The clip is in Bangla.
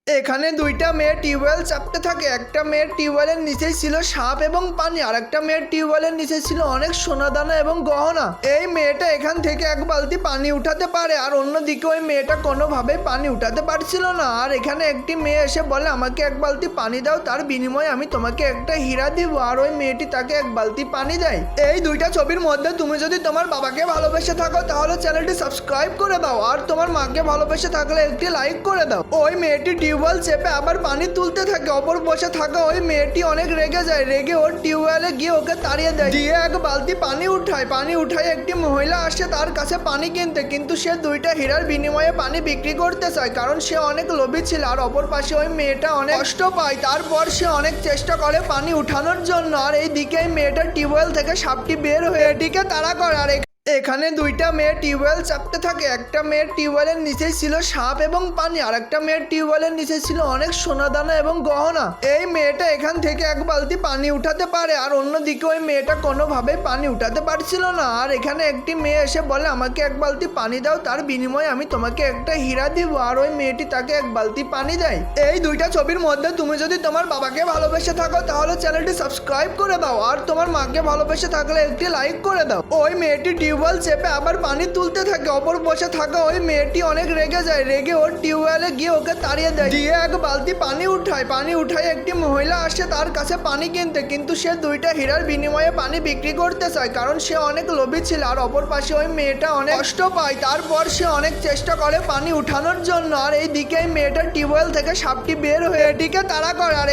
এখানে দুইটা মেয়ে টিউবওয়েল চাপতে থাকে। একটা মেয়ের টিউবওয়েলের নিচে ছিল সাপ এবং পানি, আর একটা মেয়ের টিউবওয়েলের নিচে ছিল অনেক সোনাদানা এবং গহনা। এই মেয়েটা এখান থেকে এক বালতি পানি উঠাতে পারে, আর অন্যদিকে ওই মেয়েটা কোনোভাবেই পানি উঠাতে পারছিল না। আর এখানে একটি মেয়ে এসে বলে, আমাকে এক বালতি পানি দাও, তার বিনিময়ে আমি তোমাকে একটা হীরা দিব। আর ওই মেয়েটি তাকে এক বালতি পানি দেয়। এই দুইটা ছবির মধ্যে তুমি যদি তোমার বাবাকে ভালোবেসে থাকো তাহলে চ্যানেলটি সাবস্ক্রাইব করে দাও, আর তোমার মাকে ভালোবেসে থাকলে একটি লাইক করে দাও। ওই মেয়েটি টিউবওয়েল চেপে আবার পানি তুলতে থাকে। অপর বসে থাকা ওই মেয়েটি অনেক রেগে যায়। রেগে ওর টিউবওয়েলে গিয়ে ওকে তাড়িয়ে দেয়, দিয়ে এক বালতি পানি উঠায়। পানি উঠায় একটি মহিলা আসে তার কাছে পানি কিনতে, কিন্তু সে দুইটা হীরার বিনিময়ে পানি বিক্রি করতে চায়, কারণ সে অনেক লোভী ছিল। আর অপর পাশে ওই মেয়েটা অনেক কষ্ট পায়। তারপর সে অনেক চেষ্টা করে পানি উঠানোর জন্য, আর এইদিকে এই মেয়েটার টিউবওয়েল থেকে সাপটি বের হয়ে এটিকে তাড়া করে। আর এখানে দুইটা মেয়ে টিউবওয়েল চাপতে থাকে। একটা মেয়ের টিউবওয়েলের নিচে ছিল সাপ এবং পানি, আর একটা মেয়ের টিউবওয়েলের নিচে ছিল অনেক সোনাদানা এবং গহনা। এই মেয়েটা এখান থেকে এক বালতি পানি উঠাতে পারে, আর অন্যদিকে ওই মেয়েটা কোনোভাবেই পানি উঠাতে পারছিল না। আর এখানে একটি মেয়ে এসে বলে, আমাকে এক বালতি পানি দাও, তার বিনিময়ে আমি তোমাকে একটা হীরা দিব। আর ওই মেয়েটি তাকে এক বালতি পানি দেয়। এই দুইটা ছবির মধ্যে তুমি যদি তোমার বাবাকে ভালোবেসে থাকো তাহলে চ্যানেলটি সাবস্ক্রাইব করে দাও, আর তোমার মাকে ভালোবেসে থাকলে একটি লাইক করে দাও। ওই মেয়েটি টিউবওয়েল চেপে আবার পানি তুলতে থাকে। অপর বসে থাকা ওই মেয়েটি অনেক রেগে যায়। রেগে ওর টিউবওয়েলে গিয়ে ওকে তাড়িয়ে দেয়, দিয়ে এক বালতি পানি উঠায়। পানি উঠায় একটি মহিলা আসে তার কাছে পানি কিনতে, কিন্তু সে দুইটা হীরার বিনিময়ে পানি বিক্রি করতে চায়, কারণ সে অনেক লোভী ছিল। আর অপর পাশে ওই মেয়েটা অনেক কষ্ট পায়। তারপর সে অনেক চেষ্টা করে পানি উঠানোর জন্য, আর এইদিকে এই মেয়েটার টিউবওয়েল থেকে সাপটি বের হয়ে এটিকে তাড়া করে। আর